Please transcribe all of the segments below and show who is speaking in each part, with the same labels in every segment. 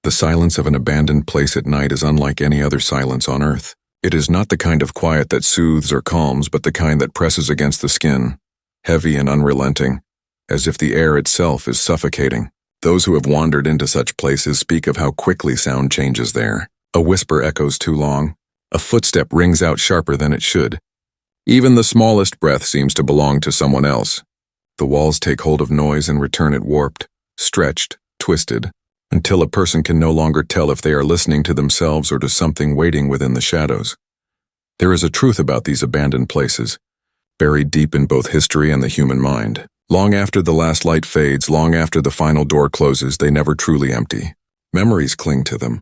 Speaker 1: The silence of an abandoned place at night is unlike any other silence on earth. It is not the kind of quiet that soothes or calms, but the kind that presses against the skin, heavy and unrelenting, as if the air itself is suffocating. Those who have wandered into such places speak of how quickly sound changes there. A whisper echoes too long. A footstep rings out sharper than it should. Even the smallest breath seems to belong to someone else. The walls take hold of noise and return it warped, stretched, twisted, until a person can no longer tell if they are listening to themselves or to something waiting within the shadows. There is a truth about these abandoned places, buried deep in both history and the human mind. Long after the last light fades, long after the final door closes, they never truly empty. Memories cling to them.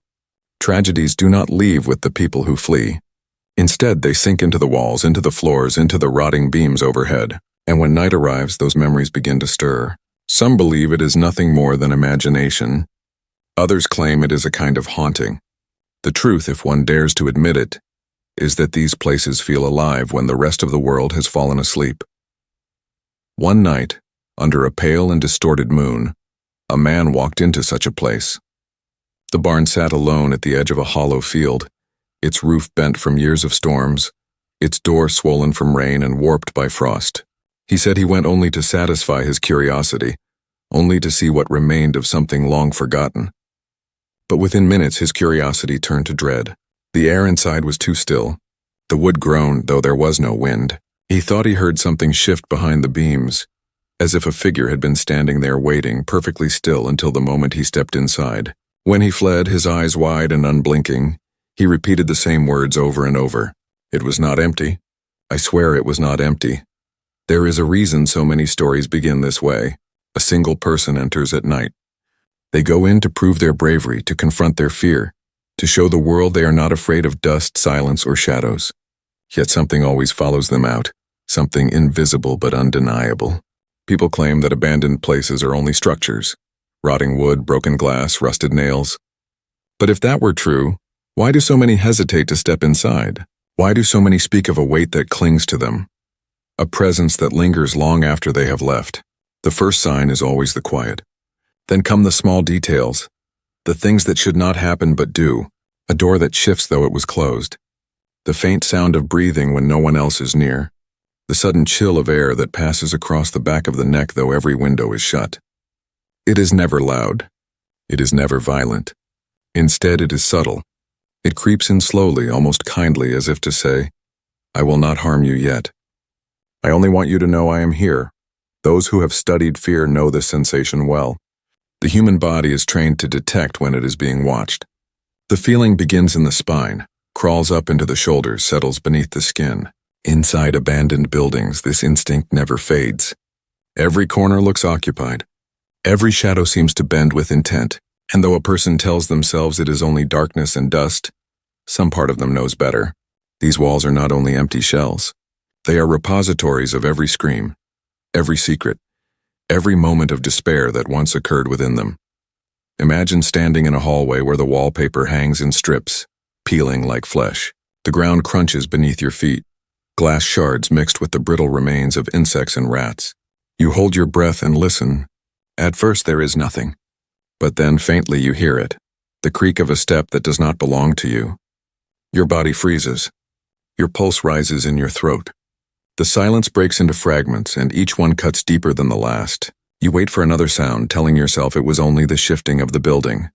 Speaker 1: Tragedies do not leave with the people who flee. Instead, they sink into the walls, into the floors, into the rotting beams overhead. And when night arrives, those memories begin to stir. Some believe it is nothing more than imagination. Others claim it is a kind of haunting. The truth, if one dares to admit it, is that these places feel alive when the rest of the world has fallen asleep. One night, under a pale and distorted moon, a man walked into such a place. The barn sat alone at the edge of a hollow field, its roof bent from years of storms, its door swollen from rain and warped by frost. He said he went only to satisfy his curiosity, only to see what remained of something long forgotten. But within minutes his curiosity turned to dread. The air inside was too still. The wood groaned, though there was no wind. He thought he heard something shift behind the beams, as if a figure had been standing there waiting, perfectly still until the moment he stepped inside. When he fled, his eyes wide and unblinking, he repeated the same words over and over. It was not empty. I swear it was not empty. There is a reason so many stories begin this way. A single person enters at night. They go in to prove their bravery, to confront their fear, to show the world they are not afraid of dust, silence, or shadows. Yet something always follows them out, something invisible but undeniable. People claim that abandoned places are only structures, rotting wood, broken glass, rusted nails. But if that were true, why do so many hesitate to step inside? Why do so many speak of a weight that clings to them? A presence that lingers long after they have left. The first sign is always the quiet. Then come the small details, the things that should not happen but do, a door that shifts though it was closed, the faint sound of breathing when no one else is near, the sudden chill of air that passes across the back of the neck though every window is shut. It is never loud. It is never violent. Instead, it is subtle. It creeps in slowly, almost kindly, as if to say, I will not harm you yet. I only want you to know I am here. Those who have studied fear know this sensation well. The human body is trained to detect when it is being watched. The feeling begins in the spine, crawls up into the shoulders, settles beneath the skin. Inside abandoned buildings, this instinct never fades. Every corner looks occupied. Every shadow seems to bend with intent, and though a person tells themselves it is only darkness and dust, some part of them knows better. These walls are not only empty shells. They are repositories of every scream, every secret, every moment of despair that once occurred within them. Imagine standing in a hallway where the wallpaper hangs in strips, peeling like flesh. The ground crunches beneath your feet, glass shards mixed with the brittle remains of insects and rats. You hold your breath and listen. At first there is nothing, but then faintly you hear it, the creak of a step that does not belong to you. Your body freezes. Your pulse rises in your throat. The silence breaks into fragments, and each one cuts deeper than the last. You wait for another sound, telling yourself it was only the shifting of the building,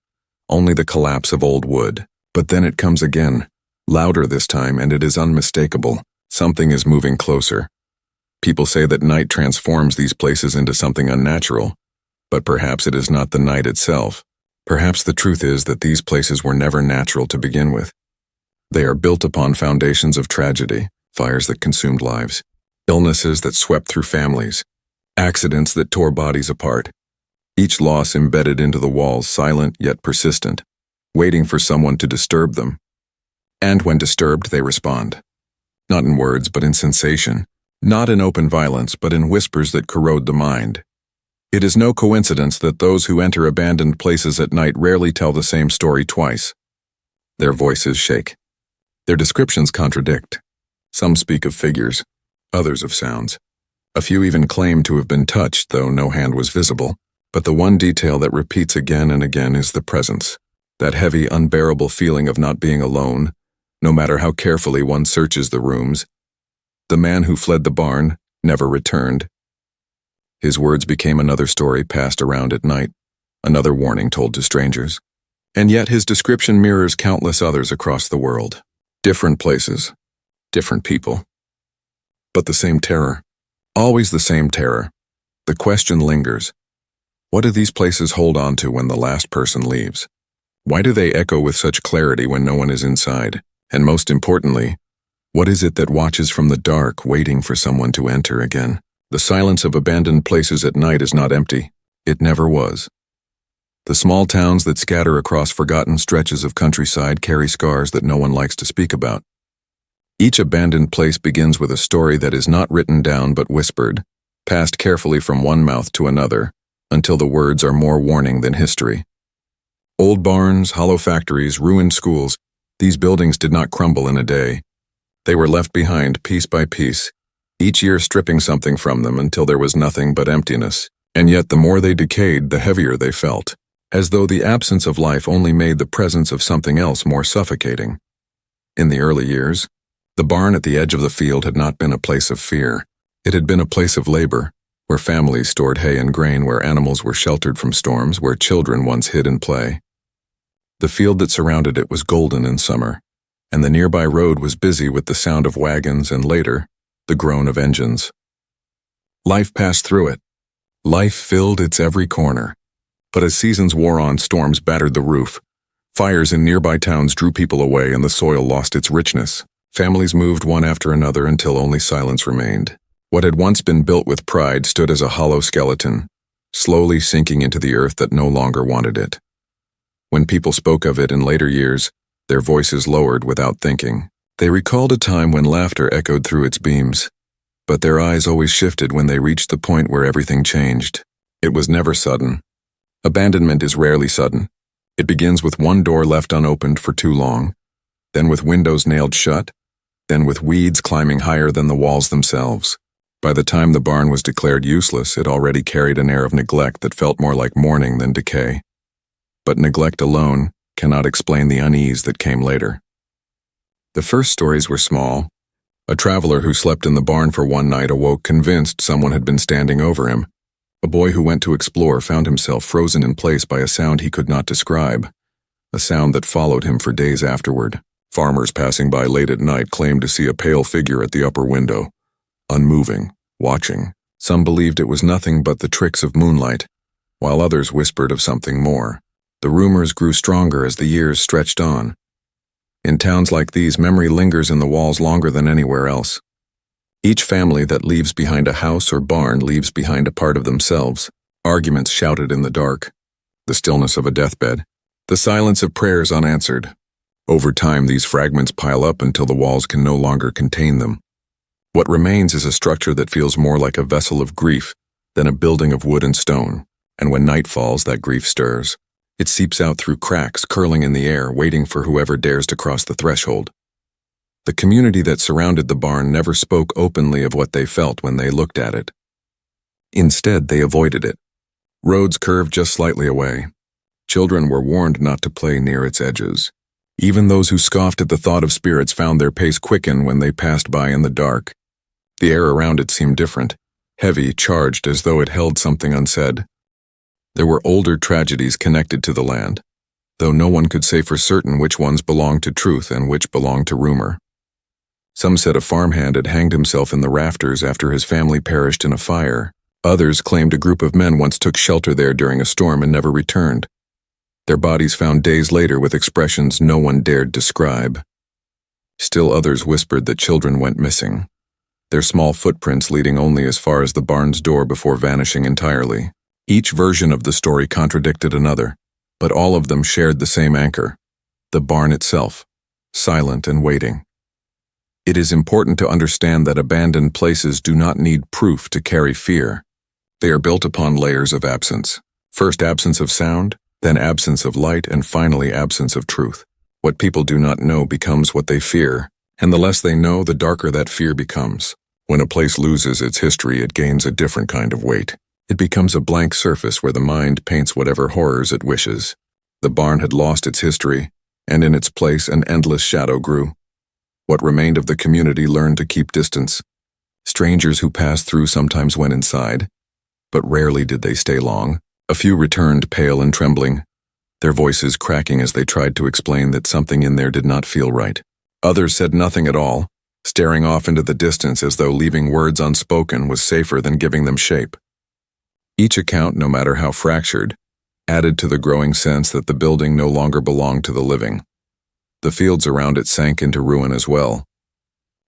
Speaker 1: only the collapse of old wood. But then it comes again, louder this time, and it is unmistakable. Something is moving closer. People say that night transforms these places into something unnatural, but perhaps it is not the night itself. Perhaps the truth is that these places were never natural to begin with. They are built upon foundations of tragedy, fires that consumed lives, illnesses that swept through families, accidents that tore bodies apart. Each loss embedded into the walls, silent yet persistent, waiting for someone to disturb them. And when disturbed, they respond. Not in words, but in sensation. Not in open violence, but in whispers that corrode the mind. It is no coincidence that those who enter abandoned places at night rarely tell the same story twice. Their voices shake. Their descriptions contradict. Some speak of figures, others of sounds. A few even claim to have been touched, though no hand was visible. But the one detail that repeats again and again is the presence. That heavy, unbearable feeling of not being alone, no matter how carefully one searches the rooms. The man who fled the barn never returned. His words became another story passed around at night, another warning told to strangers. And yet his description mirrors countless others across the world. Different places, different people. But the same terror. Always the same terror. The question lingers. What do these places hold on to when the last person leaves? Why do they echo with such clarity when no one is inside? And most importantly, what is it that watches from the dark, waiting for someone to enter again? The silence of abandoned places at night is not empty. It never was. The small towns that scatter across forgotten stretches of countryside carry scars that no one likes to speak about. Each abandoned place begins with a story that is not written down but whispered, passed carefully from one mouth to another, until the words are more warning than history. Old barns, hollow factories, ruined schools, these buildings did not crumble in a day. They were left behind piece by piece, each year stripping something from them until there was nothing but emptiness. And yet the more they decayed, the heavier they felt, as though the absence of life only made the presence of something else more suffocating. In the early years, the barn at the edge of the field had not been a place of fear. It had been a place of labor, where families stored hay and grain, where animals were sheltered from storms, where children once hid in play. The field that surrounded it was golden in summer, and the nearby road was busy with the sound of wagons and later, the groan of engines. Life passed through it. Life filled its every corner. But as seasons wore on, storms battered the roof. Fires in nearby towns drew people away and the soil lost its richness. Families moved one after another until only silence remained. What had once been built with pride stood as a hollow skeleton, slowly sinking into the earth that no longer wanted it. When people spoke of it in later years, their voices lowered without thinking. They recalled a time when laughter echoed through its beams, but their eyes always shifted when they reached the point where everything changed. It was never sudden. Abandonment is rarely sudden. It begins with one door left unopened for too long, then with windows nailed shut, then with weeds climbing higher than the walls themselves. By the time the barn was declared useless, it already carried an air of neglect that felt more like mourning than decay. But neglect alone cannot explain the unease that came later. The first stories were small. A traveler who slept in the barn for one night awoke convinced someone had been standing over him. A boy who went to explore found himself frozen in place by a sound he could not describe, a sound that followed him for days afterward. Farmers passing by late at night claimed to see a pale figure at the upper window, unmoving, watching. Some believed it was nothing but the tricks of moonlight, while others whispered of something more. The rumors grew stronger as the years stretched on. In towns like these, memory lingers in the walls longer than anywhere else. Each family that leaves behind a house or barn leaves behind a part of themselves. Arguments shouted in the dark, the stillness of a deathbed, the silence of prayers unanswered. Over time, these fragments pile up until the walls can no longer contain them. What remains is a structure that feels more like a vessel of grief than a building of wood and stone, and when night falls, that grief stirs. It seeps out through cracks, curling in the air, waiting for whoever dares to cross the threshold. The community that surrounded the barn never spoke openly of what they felt when they looked at it. Instead, they avoided it. Roads curved just slightly away. Children were warned not to play near its edges. Even those who scoffed at the thought of spirits found their pace quicken when they passed by in the dark. The air around it seemed different, heavy, charged, as though it held something unsaid. There were older tragedies connected to the land, though no one could say for certain which ones belonged to truth and which belonged to rumor. Some said a farmhand had hanged himself in the rafters after his family perished in a fire. Others claimed a group of men once took shelter there during a storm and never returned. Their bodies found days later with expressions no one dared describe. Still others whispered that children went missing, their small footprints leading only as far as the barn's door before vanishing entirely. Each version of the story contradicted another, but all of them shared the same anchor, the barn itself, silent and waiting. It is important to understand that abandoned places do not need proof to carry fear. They are built upon layers of absence. First absence of sound, then absence of light, and finally absence of truth. What people do not know becomes what they fear, and the less they know, the darker that fear becomes. When a place loses its history, it gains a different kind of weight. It becomes a blank surface where the mind paints whatever horrors it wishes. The barn had lost its history, and in its place an endless shadow grew. What remained of the community learned to keep distance. Strangers who passed through sometimes went inside, but rarely did they stay long. A few returned pale and trembling, their voices cracking as they tried to explain that something in there did not feel right. Others said nothing at all, staring off into the distance as though leaving words unspoken was safer than giving them shape. Each account, no matter how fractured, added to the growing sense that the building no longer belonged to the living. The fields around it sank into ruin as well.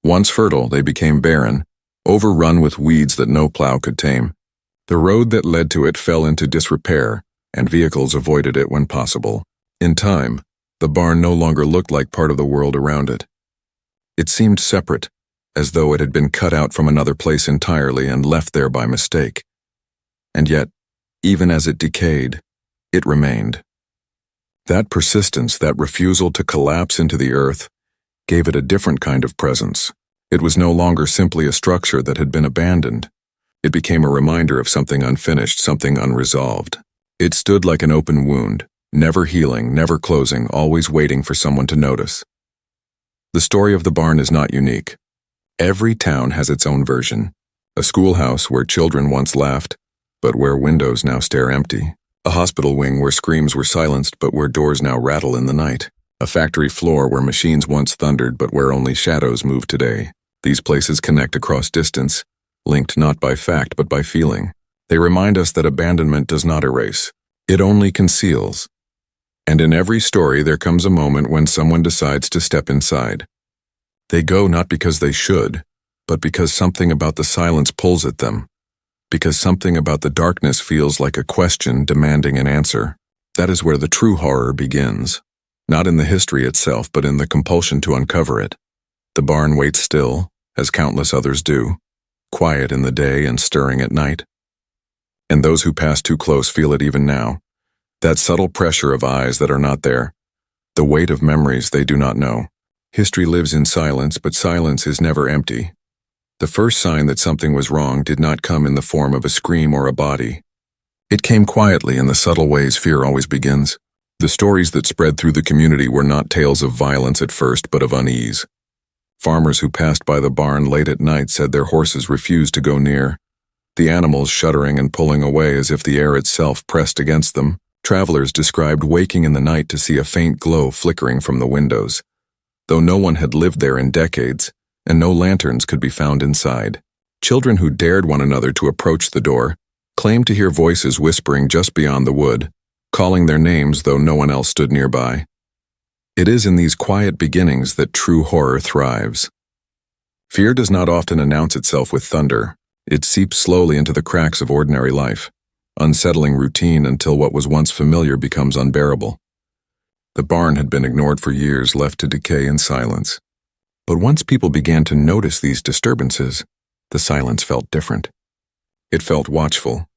Speaker 1: Once fertile, they became barren, overrun with weeds that no plow could tame. The road that led to it fell into disrepair, and vehicles avoided it when possible. In time, the barn no longer looked like part of the world around it. It seemed separate, as though it had been cut out from another place entirely and left there by mistake. And yet, even as it decayed, it remained. That persistence, that refusal to collapse into the earth, gave it a different kind of presence. It was no longer simply a structure that had been abandoned. It became a reminder of something unfinished, something unresolved. It stood like an open wound, never healing, never closing, always waiting for someone to notice. The story of the barn is not unique. Every town has its own version. A schoolhouse where children once laughed, but where windows now stare empty. A hospital wing where screams were silenced, but where doors now rattle in the night. A factory floor where machines once thundered, but where only shadows move today. These places connect across distance, linked not by fact but by feeling. They remind us that abandonment does not erase. It only conceals. And in every story there comes a moment when someone decides to step inside. They go not because they should, but because something about the silence pulls at them. Because something about the darkness feels like a question demanding an answer. That is where the true horror begins. Not in the history itself, but in the compulsion to uncover it. The barn waits still, as countless others do, quiet in the day and stirring at night. And those who pass too close feel it even now. That subtle pressure of eyes that are not there. The weight of memories they do not know. History lives in silence, but silence is never empty. The first sign that something was wrong did not come in the form of a scream or a body. It came quietly in the subtle ways fear always begins. The stories that spread through the community were not tales of violence at first, but of unease. Farmers who passed by the barn late at night said their horses refused to go near, the animals shuddering and pulling away as if the air itself pressed against them. Travelers described waking in the night to see a faint glow flickering from the windows, though no one had lived there in decades, and no lanterns could be found inside. Children who dared one another to approach the door claimed to hear voices whispering just beyond the wood, calling their names though no one else stood nearby. It is in these quiet beginnings that true horror thrives. Fear does not often announce itself with thunder. It seeps slowly into the cracks of ordinary life, unsettling routine until what was once familiar becomes unbearable. The barn had been ignored for years, left to decay in silence. But once people began to notice these disturbances, the silence felt different. It felt watchful.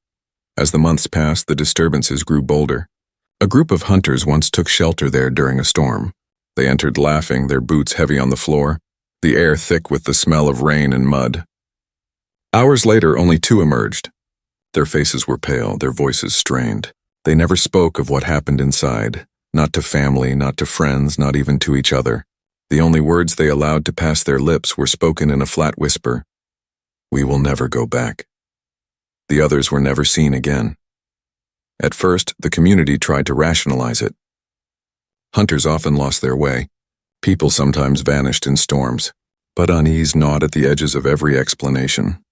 Speaker 1: As the months passed, the disturbances grew bolder. A group of hunters once took shelter there during a storm. They entered laughing, their boots heavy on the floor, the air thick with the smell of rain and mud. Hours later, only two emerged. Their faces were pale, their voices strained. They never spoke of what happened inside, not to family, not to friends, not even to each other. The only words they allowed to pass their lips were spoken in a flat whisper. "We will never go back." The others were never seen again. At first, the community tried to rationalize it. Hunters often lost their way. People sometimes vanished in storms. But unease gnawed at the edges of every explanation.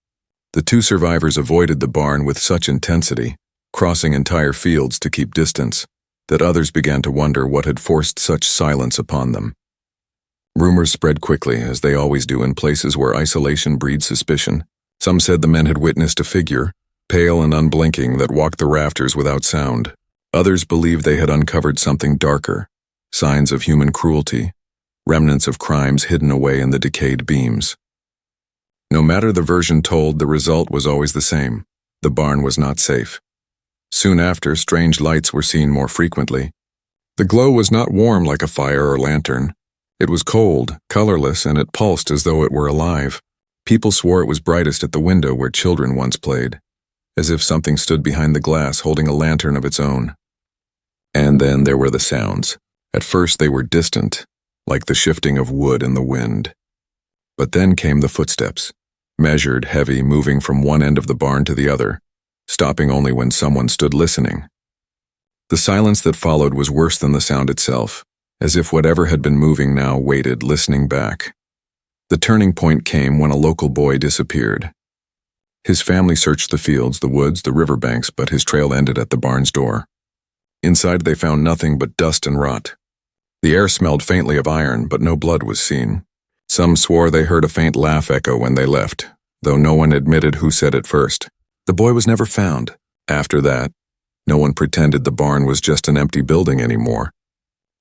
Speaker 1: The two survivors avoided the barn with such intensity, crossing entire fields to keep distance, that others began to wonder what had forced such silence upon them. Rumors spread quickly, as they always do in places where isolation breeds suspicion. Some said the men had witnessed a figure, pale and unblinking, that walked the rafters without sound. Others believed they had uncovered something darker, signs of human cruelty, remnants of crimes hidden away in the decayed beams. No matter the version told, the result was always the same. The barn was not safe. Soon after, strange lights were seen more frequently. The glow was not warm like a fire or lantern. It was cold, colorless, and it pulsed as though it were alive. People swore it was brightest at the window where children once played, as if something stood behind the glass holding a lantern of its own. And then there were the sounds. At first they were distant, like the shifting of wood in the wind. But then came the footsteps, measured, heavy, moving from one end of the barn to the other, stopping only when someone stood listening. The silence that followed was worse than the sound itself, as if whatever had been moving now waited, listening back. The turning point came when a local boy disappeared. His family searched the fields, the woods, the riverbanks, but his trail ended at the barn's door. Inside they found nothing but dust and rot. The air smelled faintly of iron, but no blood was seen. Some swore they heard a faint laugh echo when they left, though no one admitted who said it first. The boy was never found. After that, no one pretended the barn was just an empty building anymore.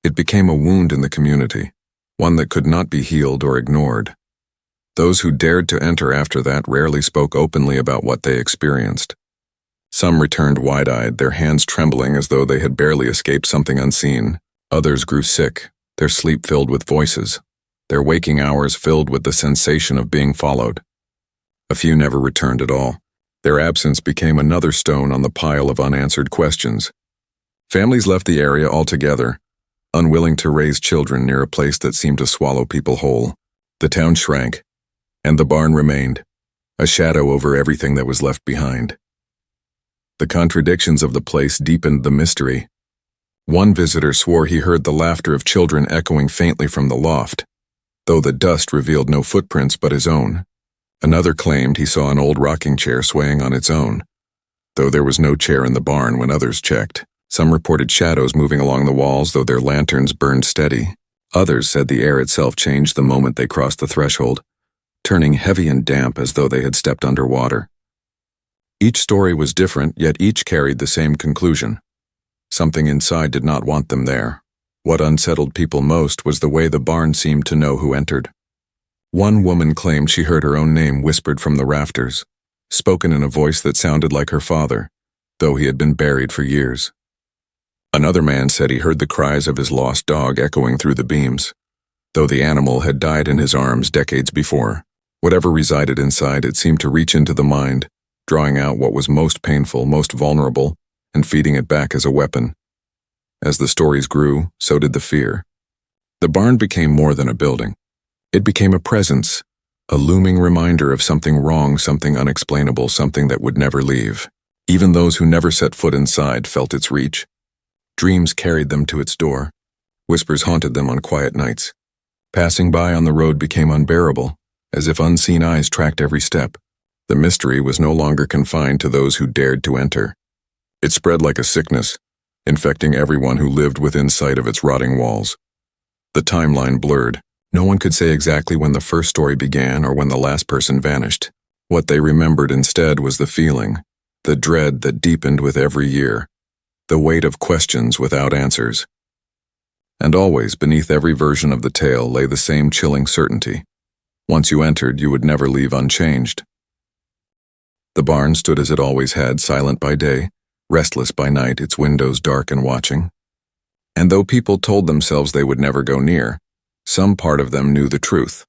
Speaker 1: It became a wound in the community, one that could not be healed or ignored. Those who dared to enter after that rarely spoke openly about what they experienced. Some returned wide-eyed, their hands trembling as though they had barely escaped something unseen. Others grew sick, their sleep filled with voices, their waking hours filled with the sensation of being followed. A few never returned at all. Their absence became another stone on the pile of unanswered questions. Families left the area altogether, unwilling to raise children near a place that seemed to swallow people whole. The town shrank, and the barn remained, a shadow over everything that was left behind. The contradictions of the place deepened the mystery. One visitor swore he heard the laughter of children echoing faintly from the loft, though the dust revealed no footprints but his own. Another claimed he saw an old rocking chair swaying on its own, though there was no chair in the barn when others checked. Some reported shadows moving along the walls, though their lanterns burned steady. Others said the air itself changed the moment they crossed the threshold, turning heavy and damp as though they had stepped underwater. Each story was different, yet each carried the same conclusion. Something inside did not want them there. What unsettled people most was the way the barn seemed to know who entered. One woman claimed she heard her own name whispered from the rafters, spoken in a voice that sounded like her father, though he had been buried for years. Another man said he heard the cries of his lost dog echoing through the beams, though the animal had died in his arms decades before. Whatever resided inside, it seemed to reach into the mind, drawing out what was most painful, most vulnerable, and feeding it back as a weapon. As the stories grew, so did the fear. The barn became more than a building. It became a presence, a looming reminder of something wrong, something unexplainable, something that would never leave. Even those who never set foot inside felt its reach. Dreams carried them to its door. Whispers haunted them on quiet nights. Passing by on the road became unbearable, as if unseen eyes tracked every step. The mystery was no longer confined to those who dared to enter. It spread like a sickness, infecting everyone who lived within sight of its rotting walls. The timeline blurred. No one could say exactly when the first story began or when the last person vanished. What they remembered instead was the feeling, the dread that deepened with every year, the weight of questions without answers. And always, beneath every version of the tale, lay the same chilling certainty. Once you entered, you would never leave unchanged. The barn stood as it always had, silent by day, restless by night, its windows dark and watching. And though people told themselves they would never go near, some part of them knew the truth.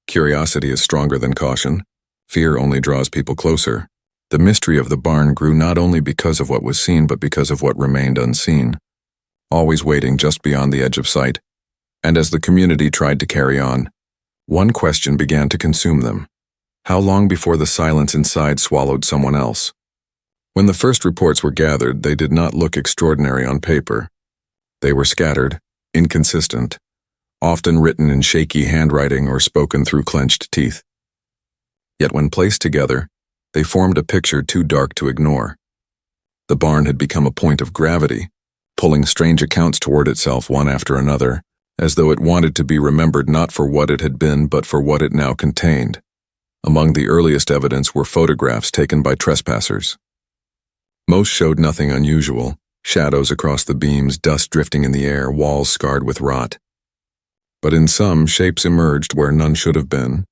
Speaker 1: Curiosity is stronger than caution. Fear only draws people closer. The mystery of the barn grew not only because of what was seen, but because of what remained unseen, always waiting just beyond the edge of sight. And as the community tried to carry on, one question began to consume them. How long before the silence inside swallowed someone else? When the first reports were gathered, they did not look extraordinary on paper. They were scattered, inconsistent, often written in shaky handwriting or spoken through clenched teeth. Yet when placed together, they formed a picture too dark to ignore. The barn had become a point of gravity, pulling strange accounts toward itself one after another, as though it wanted to be remembered not for what it had been but for what it now contained. Among the earliest evidence were photographs taken by trespassers. Most showed nothing unusual: shadows across the beams, dust drifting in the air, walls scarred with rot. But in some, shapes emerged where none should have been.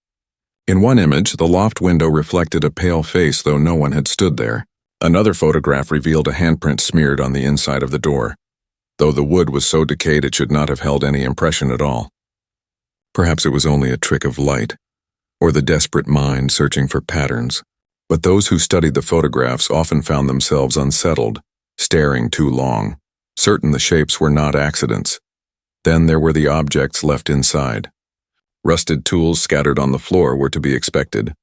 Speaker 1: In one image, the loft window reflected a pale face, though no one had stood there. Another photograph revealed a handprint smeared on the inside of the door, though the wood was so decayed it should not have held any impression at all. Perhaps it was only a trick of light, or the desperate mind searching for patterns. But those who studied the photographs often found themselves unsettled, staring too long. certain the shapes were not accidents. Then there were the objects left inside. Rusted tools scattered on the floor were to be expected.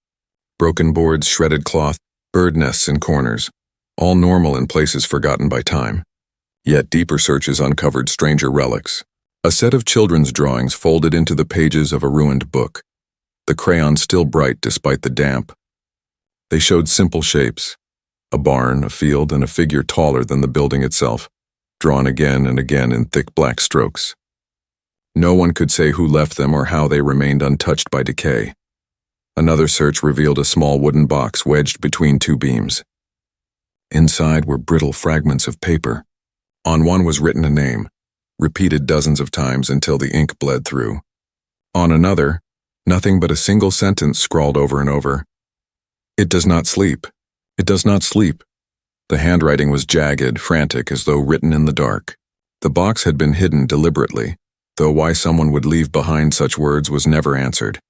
Speaker 1: Broken boards, shredded cloth, bird nests in corners, all normal in places forgotten by time. Yet deeper searches uncovered stranger relics. A set of children's drawings folded into the pages of a ruined book, the crayon still bright despite the damp. They showed simple shapes, a barn, a field, and a figure taller than the building itself, drawn again and again in thick black strokes. No one could say who left them or how they remained untouched by decay. Another search revealed a small wooden box wedged between two beams. Inside were brittle fragments of paper. On one was written a name, repeated dozens of times until the ink bled through. On another, nothing but a single sentence scrawled over and over. "It does not sleep. It does not sleep." The handwriting was jagged, frantic, as though written in the dark. The box had been hidden deliberately, though why someone would leave behind such words was never answered.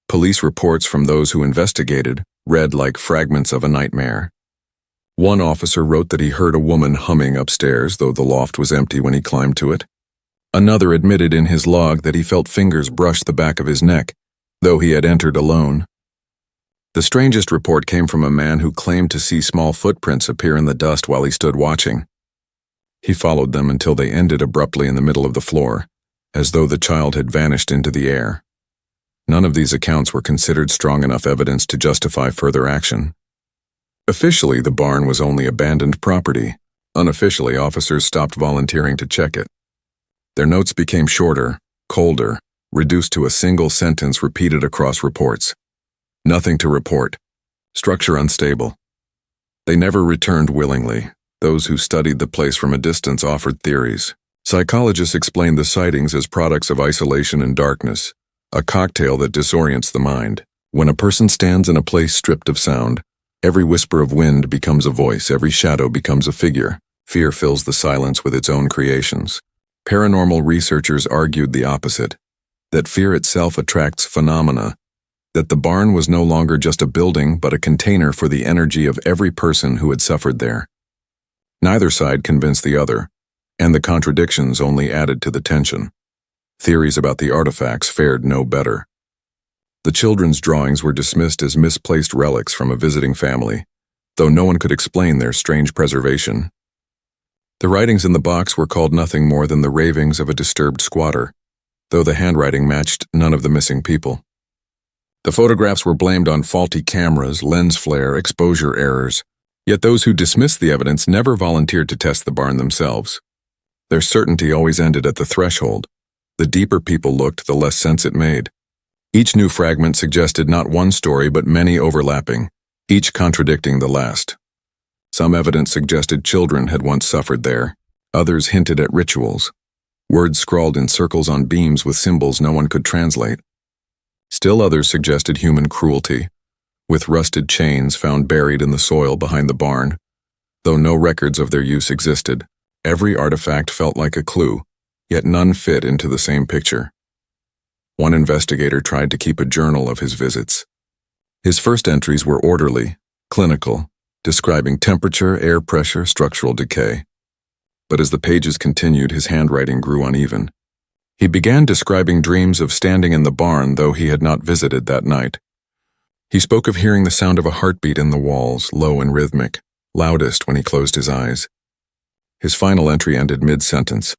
Speaker 1: Police reports from those who investigated read like fragments of a nightmare. One officer wrote that he heard a woman humming upstairs, though the loft was empty when he climbed to it. Another admitted in his log that he felt fingers brush the back of his neck, though he had entered alone. The strangest report came from a man who claimed to see small footprints appear in the dust while he stood watching. He followed them until they ended abruptly in the middle of the floor, as though the child had vanished into the air. None of these accounts were considered strong enough evidence to justify further action. Officially, the barn was only abandoned property. Unofficially, officers stopped volunteering to check it. Their notes became shorter, colder, reduced to a single sentence repeated across reports. Nothing to report. Structure unstable. They never returned willingly. Those who studied the place from a distance offered theories. Psychologists explained the sightings as products of isolation and darkness, a cocktail that disorients the mind. When a person stands in a place stripped of sound, every whisper of wind becomes a voice, every shadow becomes a figure. Fear fills the silence with its own creations. Paranormal researchers argued the opposite, that fear itself attracts phenomena, that the barn was no longer just a building but a container for the energy of every person who had suffered there. Neither side convinced the other, and the contradictions only added to the tension. Theories about the artifacts fared no better. The children's drawings were dismissed as misplaced relics from a visiting family, though no one could explain their strange preservation. The writings in the box were called nothing more than the ravings of a disturbed squatter, though the handwriting matched none of the missing people. The photographs were blamed on faulty cameras, lens flare, exposure errors, yet those who dismissed the evidence never volunteered to test the barn themselves. Their certainty always ended at the threshold. The deeper people looked, the less sense it made. Each new fragment suggested not one story but many overlapping, each contradicting the last. Some evidence suggested children had once suffered there. Others hinted at rituals. Words scrawled in circles on beams with symbols no one could translate. Still others suggested human cruelty, with rusted chains found buried in the soil behind the barn. Though no records of their use existed, every artifact felt like a clue, yet none fit into the same picture. One investigator tried to keep a journal of his visits. His first entries were orderly, clinical, describing temperature, air pressure, structural decay. But as the pages continued, his handwriting grew uneven. He began describing dreams of standing in the barn, though he had not visited that night. He spoke of hearing the sound of a heartbeat in the walls, low and rhythmic, loudest when he closed his eyes. His final entry ended mid-sentence.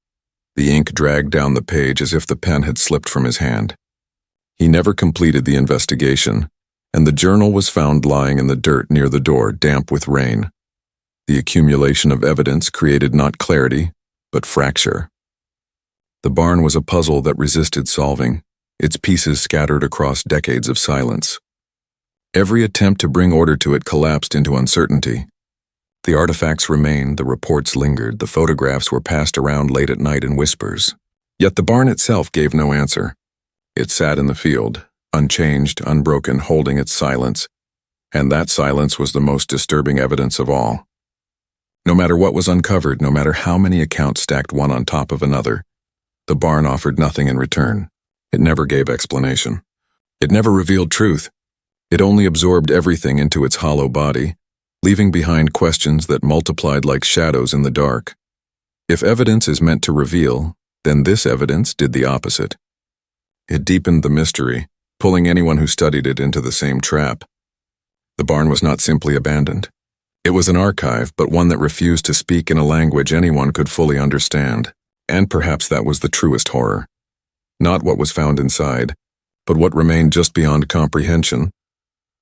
Speaker 1: The ink dragged down the page as if the pen had slipped from his hand. He never completed the investigation, and the journal was found lying in the dirt near the door, damp with rain. The accumulation of evidence created not clarity, but fracture. The barn was a puzzle that resisted solving, its pieces scattered across decades of silence. Every attempt to bring order to it collapsed into uncertainty. The artifacts remained, the reports lingered, the photographs were passed around late at night in whispers. Yet the barn itself gave no answer. It sat in the field, unchanged, unbroken, holding its silence, and that silence was the most disturbing evidence of all. No matter what was uncovered, no matter how many accounts stacked one on top of another, the barn offered nothing in return. It never gave explanation. It never revealed truth. It only absorbed everything into its hollow body, leaving behind questions that multiplied like shadows in the dark. If evidence is meant to reveal, then this evidence did the opposite. It deepened the mystery, pulling anyone who studied it into the same trap. The barn was not simply abandoned. It was an archive, but one that refused to speak in a language anyone could fully understand. And perhaps that was the truest horror. Not what was found inside, but what remained just beyond comprehension.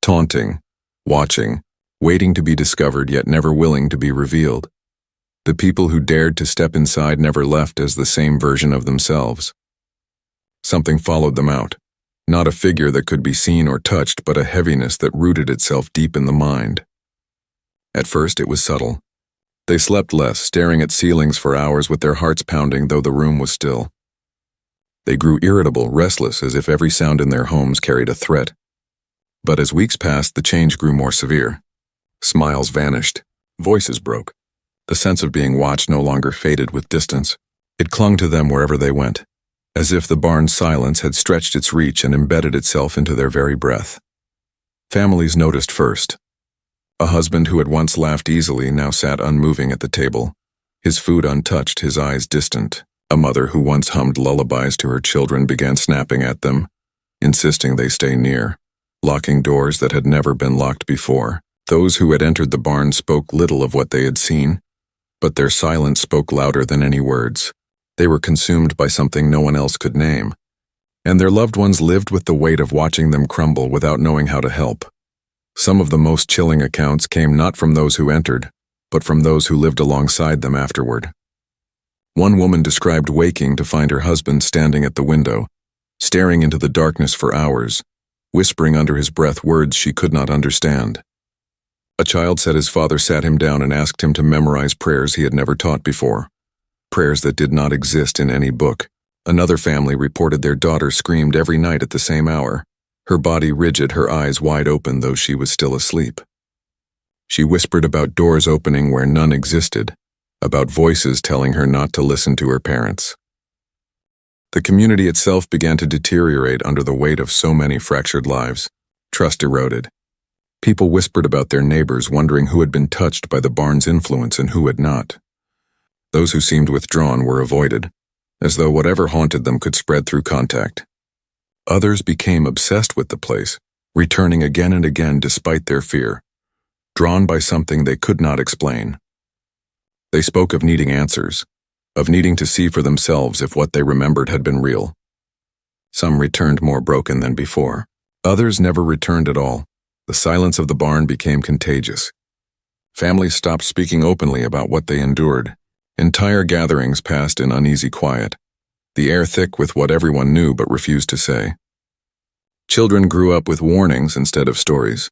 Speaker 1: Taunting, watching, waiting to be discovered yet never willing to be revealed. The people who dared to step inside never left as the same version of themselves. Something followed them out. Not a figure that could be seen or touched, but a heaviness that rooted itself deep in the mind. At first it was subtle. They slept less, staring at ceilings for hours with their hearts pounding though the room was still. They grew irritable, restless, as if every sound in their homes carried a threat. But as weeks passed, the change grew more severe. Smiles vanished. Voices broke. The sense of being watched no longer faded with distance. It clung to them wherever they went, as if the barn's silence had stretched its reach and embedded itself into their very breath. Families noticed first. A husband who had once laughed easily now sat unmoving at the table, his food untouched, his eyes distant. A mother who once hummed lullabies to her children began snapping at them, insisting they stay near, locking doors that had never been locked before. Those who had entered the barn spoke little of what they had seen, but their silence spoke louder than any words. They were consumed by something no one else could name, and their loved ones lived with the weight of watching them crumble without knowing how to help. Some of the most chilling accounts came not from those who entered, but from those who lived alongside them afterward. One woman described waking to find her husband standing at the window, staring into the darkness for hours, whispering under his breath words she could not understand. A child said his father sat him down and asked him to memorize prayers he had never taught before, prayers that did not exist in any book. Another family reported their daughter screamed every night at the same hour, her body rigid, her eyes wide open though she was still asleep. She whispered about doors opening where none existed, about voices telling her not to listen to her parents. The community itself began to deteriorate under the weight of so many fractured lives. Trust eroded. People whispered about their neighbors, wondering who had been touched by the barn's influence and who had not. Those who seemed withdrawn were avoided, as though whatever haunted them could spread through contact. Others became obsessed with the place, returning again and again despite their fear, drawn by something they could not explain. They spoke of needing answers, of needing to see for themselves if what they remembered had been real. Some returned more broken than before. Others never returned at all. The silence of the barn became contagious. Families stopped speaking openly about what they endured. Entire gatherings passed in uneasy quiet, the air thick with what everyone knew but refused to say. Children grew up with warnings instead of stories.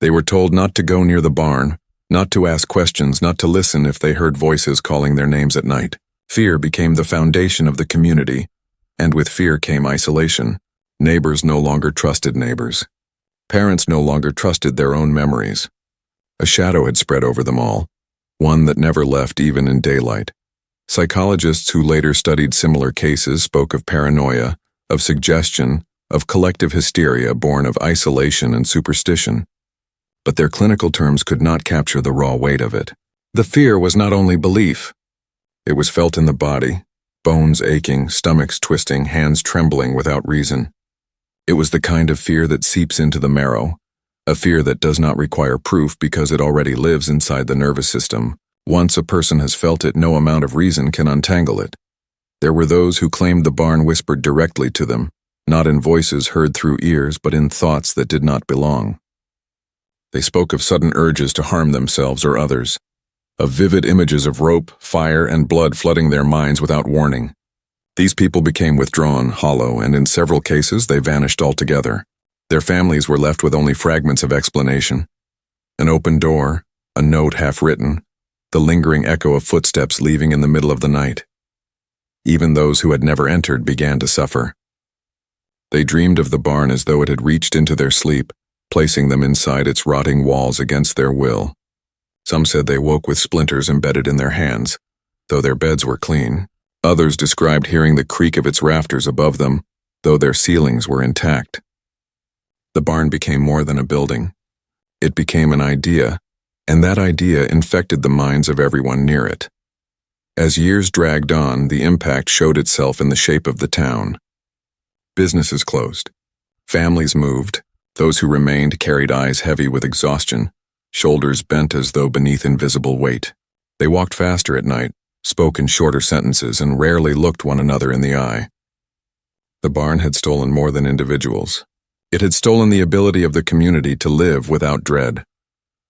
Speaker 1: They were told not to go near the barn, not to ask questions, not to listen if they heard voices calling their names at night. Fear became the foundation of the community, and with fear came isolation. Neighbors no longer trusted neighbors. Parents no longer trusted their own memories. A shadow had spread over them all, one that never left even in daylight. Psychologists who later studied similar cases spoke of paranoia, of suggestion, of collective hysteria born of isolation and superstition. But their clinical terms could not capture the raw weight of it. The fear was not only belief. It was felt in the body, bones aching, stomachs twisting, hands trembling without reason. It was the kind of fear that seeps into the marrow, a fear that does not require proof because it already lives inside the nervous system. Once a person has felt it, no amount of reason can untangle it. There were those who claimed the barn whispered directly to them, not in voices heard through ears, but in thoughts that did not belong. They spoke of sudden urges to harm themselves or others, of vivid images of rope, fire, and blood flooding their minds without warning. These people became withdrawn, hollow, and in several cases they vanished altogether. Their families were left with only fragments of explanation. An open door, a note half-written, the lingering echo of footsteps leaving in the middle of the night. Even those who had never entered began to suffer. They dreamed of the barn as though it had reached into their sleep, placing them inside its rotting walls against their will. Some said they woke with splinters embedded in their hands, though their beds were clean. Others described hearing the creak of its rafters above them, though their ceilings were intact. The barn became more than a building. It became an idea, and that idea infected the minds of everyone near it. As years dragged on, the impact showed itself in the shape of the town. Businesses closed. Families moved. Those who remained carried eyes heavy with exhaustion, shoulders bent as though beneath invisible weight. They walked faster at night, spoke in shorter sentences, and rarely looked one another in the eye. The barn had stolen more than individuals. It had stolen the ability of the community to live without dread.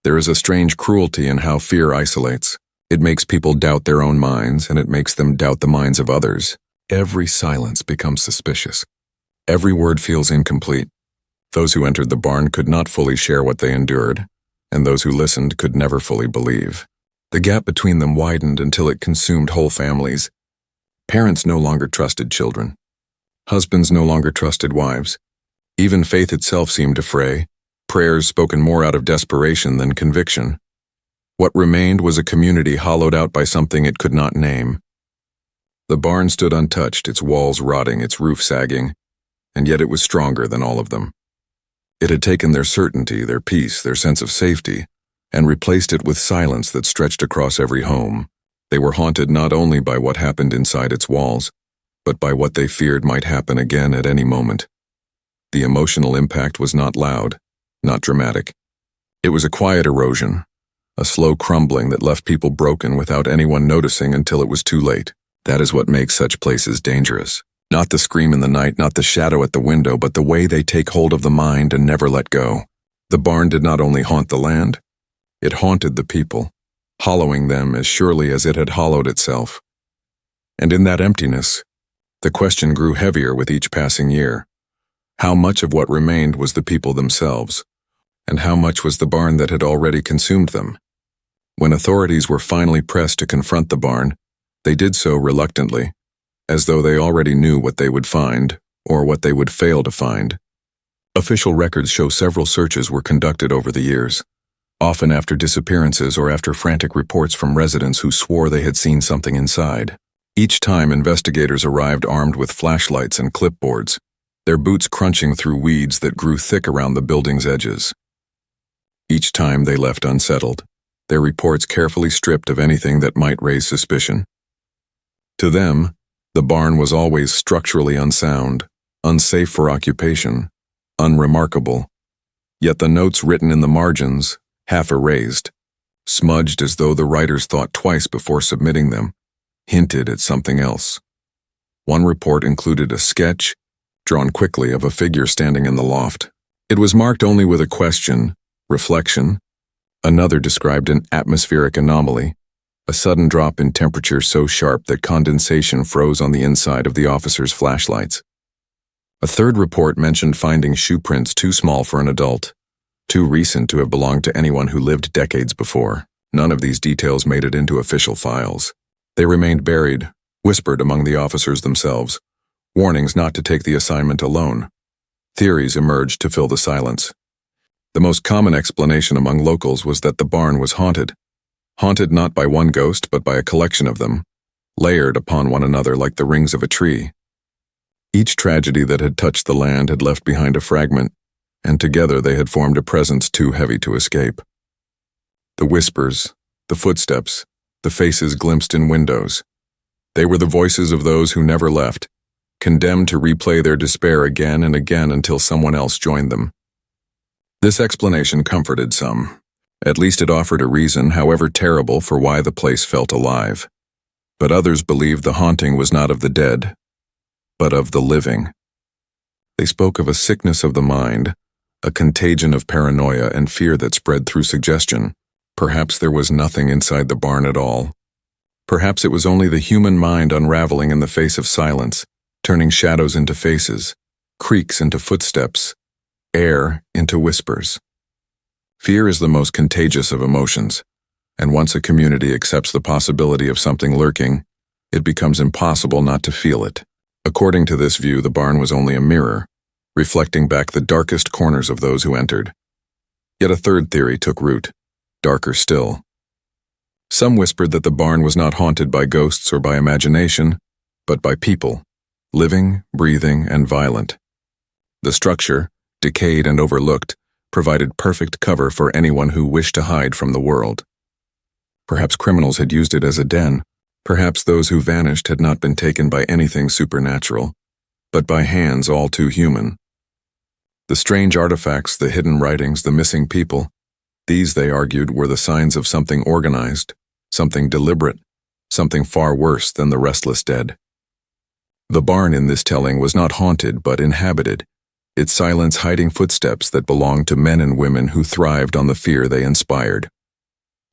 Speaker 1: There is a strange cruelty in how fear isolates. It makes people doubt their own minds, and it makes them doubt the minds of others. Every silence becomes suspicious. Every word feels incomplete. Those who entered the barn could not fully share what they endured, and those who listened could never fully believe. The gap between them widened until it consumed whole families. Parents no longer trusted children. Husbands no longer trusted wives. Even faith itself seemed to fray, prayers spoken more out of desperation than conviction. What remained was a community hollowed out by something it could not name. The barn stood untouched, its walls rotting, its roof sagging, and yet it was stronger than all of them. It had taken their certainty, their peace, their sense of safety, and replaced it with silence that stretched across every home. They were haunted not only by what happened inside its walls, but by what they feared might happen again at any moment. The emotional impact was not loud, not dramatic. It was a quiet erosion, a slow crumbling that left people broken without anyone noticing until it was too late. That is what makes such places dangerous. Not the scream in the night, not the shadow at the window, but the way they take hold of the mind and never let go. The barn did not only haunt the land, it haunted the people, hollowing them as surely as it had hollowed itself. And in that emptiness, the question grew heavier with each passing year. How much of what remained was the people themselves, and how much was the barn that had already consumed them? When authorities were finally pressed to confront the barn, they did so reluctantly, as though they already knew what they would find, or what they would fail to find. Official records show several searches were conducted over the years, often after disappearances or after frantic reports from residents who swore they had seen something inside. Each time investigators arrived armed with flashlights and clipboards, their boots crunching through weeds that grew thick around the building's edges. Each time they left unsettled, their reports carefully stripped of anything that might raise suspicion. To them, the barn was always structurally unsound, unsafe for occupation, unremarkable. Yet the notes written in the margins, half erased, smudged as though the writers thought twice before submitting them, hinted at something else. One report included a sketch, drawn quickly, of a figure standing in the loft. It was marked only with a question, reflection. Another described an atmospheric anomaly, a sudden drop in temperature so sharp that condensation froze on the inside of the officers' flashlights. A third report mentioned finding shoe prints too small for an adult, too recent to have belonged to anyone who lived decades before. None of these details made it into official files. They remained buried, whispered among the officers themselves, warnings not to take the assignment alone. Theories emerged to fill the silence. The most common explanation among locals was that the barn was haunted. Haunted not by one ghost, but by a collection of them, layered upon one another like the rings of a tree. Each tragedy that had touched the land had left behind a fragment, and together they had formed a presence too heavy to escape. The whispers, the footsteps, the faces glimpsed in windows. They were the voices of those who never left, condemned to replay their despair again and again until someone else joined them. This explanation comforted some. At least it offered a reason, however terrible, for why the place felt alive. But others believed the haunting was not of the dead, but of the living. They spoke of a sickness of the mind, a contagion of paranoia and fear that spread through suggestion. Perhaps there was nothing inside the barn at all. Perhaps it was only the human mind unraveling in the face of silence, turning shadows into faces, creaks into footsteps, air into whispers. Fear is the most contagious of emotions, and once a community accepts the possibility of something lurking, it becomes impossible not to feel it. According to this view, the barn was only a mirror, reflecting back the darkest corners of those who entered. Yet a third theory took root, darker still. Some whispered that the barn was not haunted by ghosts or by imagination, but by people, living, breathing, and violent. The structure, decayed and overlooked, provided perfect cover for anyone who wished to hide from the world. Perhaps criminals had used it as a den, Perhaps those who vanished had not been taken by anything supernatural, but by hands all too human. The strange artifacts, the hidden writings, the missing people, these, they argued, were the signs of something organized, something deliberate, something far worse than the restless dead. The barn in this telling was not haunted but inhabited, its silence hiding footsteps that belonged to men and women who thrived on the fear they inspired.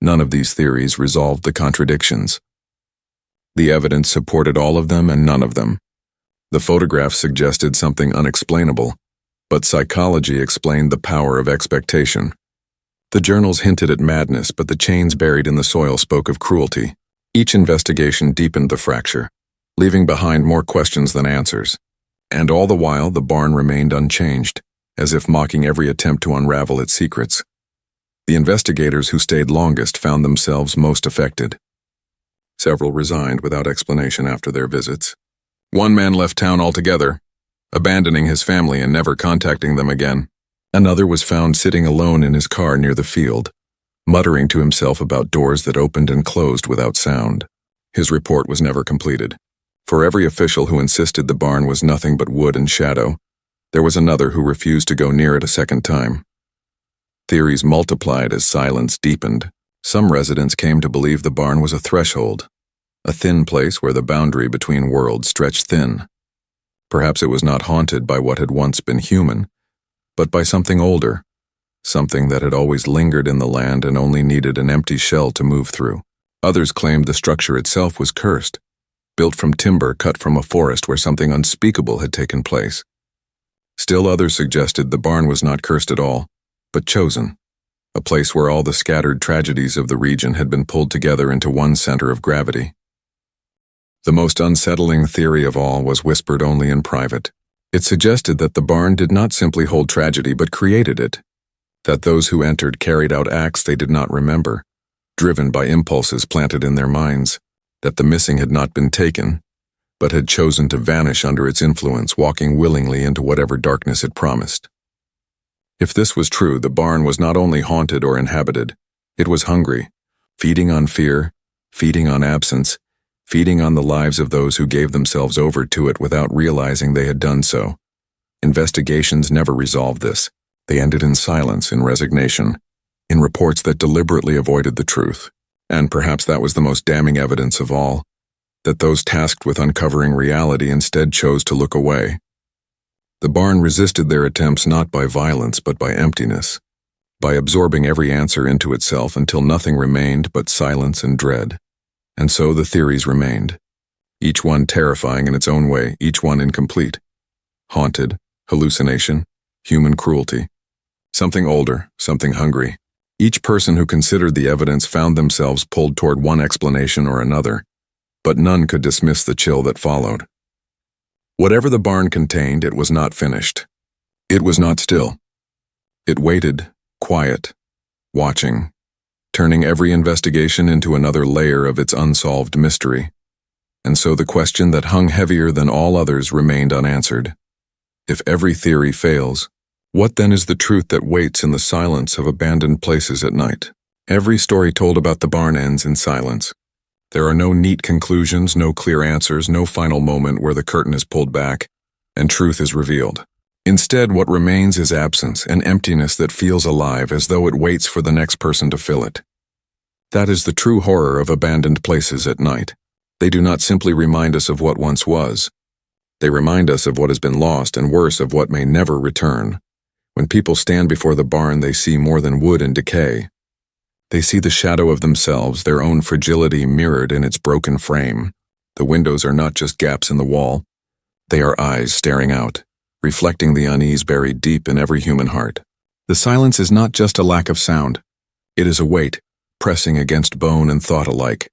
Speaker 1: None of these theories resolved the contradictions. The evidence supported all of them and none of them. The photographs suggested something unexplainable, but psychology explained the power of expectation. The journals hinted at madness, but the chains buried in the soil spoke of cruelty. Each investigation deepened the fracture, leaving behind more questions than answers. And all the while, the barn remained unchanged, as if mocking every attempt to unravel its secrets. The investigators who stayed longest found themselves most affected. Several resigned without explanation after their visits. One man left town altogether, abandoning his family and never contacting them again. Another was found sitting alone in his car near the field, muttering to himself about doors that opened and closed without sound. His report was never completed. For every official who insisted the barn was nothing but wood and shadow, there was another who refused to go near it a second time. Theories multiplied as silence deepened. Some residents came to believe the barn was a threshold, a thin place where the boundary between worlds stretched thin. Perhaps it was not haunted by what had once been human, but by something older, something that had always lingered in the land and only needed an empty shell to move through. Others claimed the structure itself was cursed, built from timber cut from a forest where something unspeakable had taken place. Still others suggested the barn was not cursed at all, but chosen, a place where all the scattered tragedies of the region had been pulled together into one center of gravity. The most unsettling theory of all was whispered only in private. It suggested that the barn did not simply hold tragedy but created it, that those who entered carried out acts they did not remember, driven by impulses planted in their minds, that the missing had not been taken, but had chosen to vanish under its influence, walking willingly into whatever darkness it promised. If this was true, the barn was not only haunted or inhabited, it was hungry, feeding on fear, feeding on absence, feeding on the lives of those who gave themselves over to it without realizing they had done so. Investigations never resolved this. They ended in silence, in resignation, in reports that deliberately avoided the truth. And perhaps that was the most damning evidence of all, that those tasked with uncovering reality instead chose to look away. The barn resisted their attempts not by violence but by emptiness, by absorbing every answer into itself until nothing remained but silence and dread. And so the theories remained, each one terrifying in its own way, each one incomplete. Haunted, hallucination, human cruelty. Something older, something hungry. Each person who considered the evidence found themselves pulled toward one explanation or another, but none could dismiss the chill that followed. Whatever the barn contained, it was not finished. It was not still. It waited, quiet, watching, turning every investigation into another layer of its unsolved mystery. And so the question that hung heavier than all others remained unanswered. If every theory fails, what then is the truth that waits in the silence of abandoned places at night? Every story told about the barn ends in silence. There are no neat conclusions, no clear answers, no final moment where the curtain is pulled back and truth is revealed. Instead, what remains is absence, an emptiness that feels alive as though it waits for the next person to fill it. That is the true horror of abandoned places at night. They do not simply remind us of what once was. They remind us of what has been lost and worse, of what may never return. When people stand before the barn, they see more than wood and decay. They see the shadow of themselves, their own fragility mirrored in its broken frame. The windows are not just gaps in the wall. They are eyes staring out, reflecting the unease buried deep in every human heart. The silence is not just a lack of sound. It is a weight, pressing against bone and thought alike,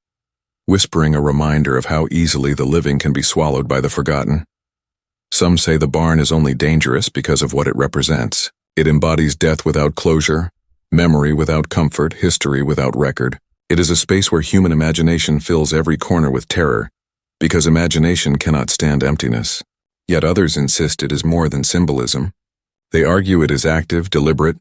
Speaker 1: whispering a reminder of how easily the living can be swallowed by the forgotten. Some say the barn is only dangerous because of what it represents. It embodies death without closure, memory without comfort, history without record. It is a space where human imagination fills every corner with terror, because imagination cannot stand emptiness. Yet others insist it is more than symbolism. They argue it is active, deliberate,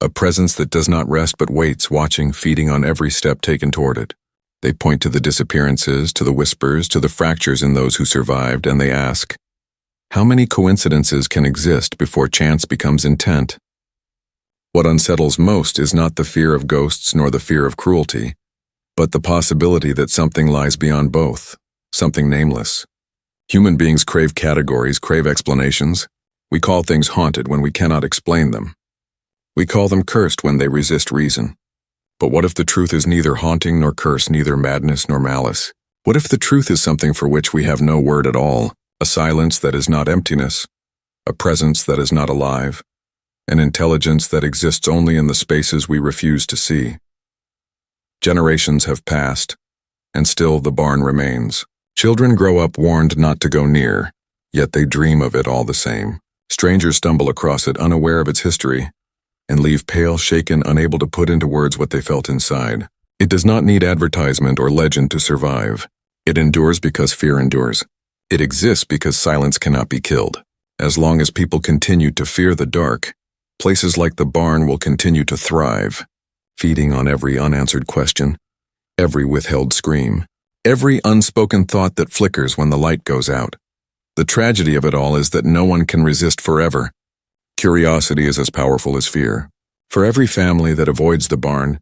Speaker 1: a presence that does not rest but waits, watching, feeding on every step taken toward it. They point to the disappearances, to the whispers, to the fractures in those who survived, and they ask, how many coincidences can exist before chance becomes intent? What unsettles most is not the fear of ghosts nor the fear of cruelty, but the possibility that something lies beyond both, something nameless. Human beings crave categories, crave explanations. We call things haunted when we cannot explain them. We call them cursed when they resist reason. But what if the truth is neither haunting nor curse, neither madness nor malice? What if the truth is something for which we have no word at all, a silence that is not emptiness, a presence that is not alive, an intelligence that exists only in the spaces we refuse to see? Generations have passed, and still the barn remains. Children grow up warned not to go near, yet they dream of it all the same. Strangers stumble across it unaware of its history, and leave pale, shaken, unable to put into words what they felt inside. It does not need advertisement or legend to survive. It endures because fear endures. It exists because silence cannot be killed. As long as people continue to fear the dark, places like the barn will continue to thrive, feeding on every unanswered question, every withheld scream, every unspoken thought that flickers when the light goes out. The tragedy of it all is that no one can resist forever. Curiosity is as powerful as fear. For every family that avoids the barn,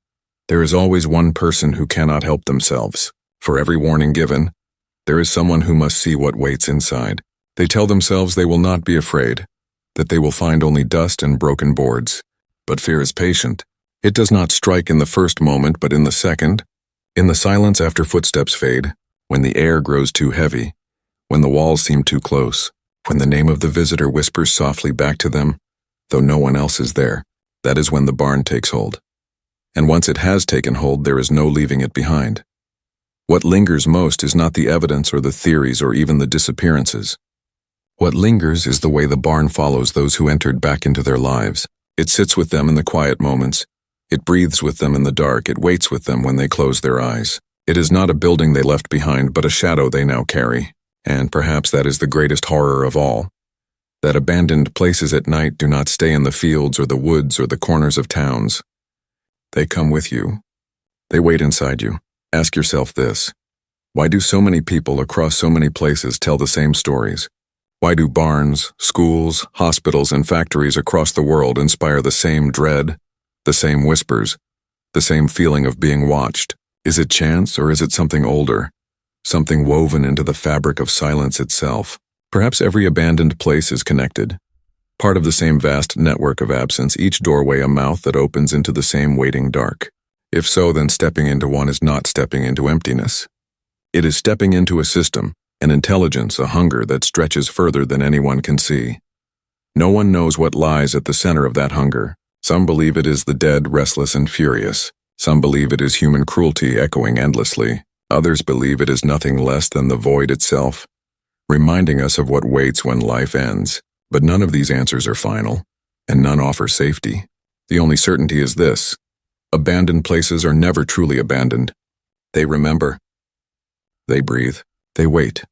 Speaker 1: there is always one person who cannot help themselves. For every warning given, there is someone who must see what waits inside. They tell themselves they will not be afraid, that they will find only dust and broken boards. But fear is patient. It does not strike in the first moment, but in the second, in the silence after footsteps fade, when the air grows too heavy, when the walls seem too close, when the name of the visitor whispers softly back to them, though no one else is there. That is when the barn takes hold. And once it has taken hold, there is no leaving it behind. What lingers most is not the evidence or the theories or even the disappearances. What lingers is the way the barn follows those who entered back into their lives. It sits with them in the quiet moments. It breathes with them in the dark. It waits with them when they close their eyes. It is not a building they left behind, but a shadow they now carry. And perhaps that is the greatest horror of all. That abandoned places at night do not stay in the fields or the woods or the corners of towns. They come with you. They wait inside you. Ask yourself this: why do so many people across so many places tell the same stories? Why do barns, schools, hospitals, and factories across the world inspire the same dread, the same whispers, the same feeling of being watched? Is it chance, or is it something older, something woven into the fabric of silence itself? Perhaps every abandoned place is connected, part of the same vast network of absence, each doorway a mouth that opens into the same waiting dark. If so, then stepping into one is not stepping into emptiness. It is stepping into a system, an intelligence, a hunger that stretches further than anyone can see. No one knows what lies at the center of that hunger. Some believe it is the dead, restless, and furious. Some believe it is human cruelty echoing endlessly. Others believe it is nothing less than the void itself, reminding us of what waits when life ends. But none of these answers are final, and none offer safety. The only certainty is this: abandoned places are never truly abandoned. They remember. They breathe. They wait.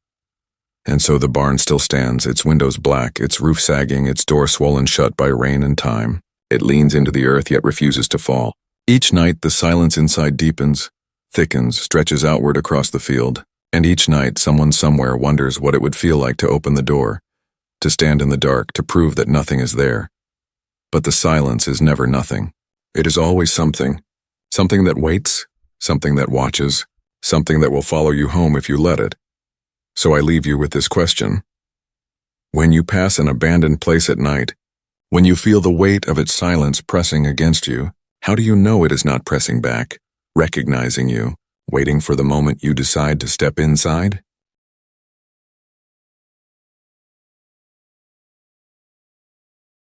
Speaker 1: And so the barn still stands, its windows black, its roof sagging, its door swollen shut by rain and time. It leans into the earth yet refuses to fall. Each night the silence inside deepens, thickens, stretches outward across the field. And each night someone somewhere wonders what it would feel like to open the door, to stand in the dark, to prove that nothing is there. But the silence is never nothing. It is always something. Something that waits, something that watches, something that will follow you home if you let it. So I leave you with this question. When you pass an abandoned place at night, when you feel the weight of its silence pressing against you, how do you know it is not pressing back, recognizing you, waiting for the moment you decide to step inside?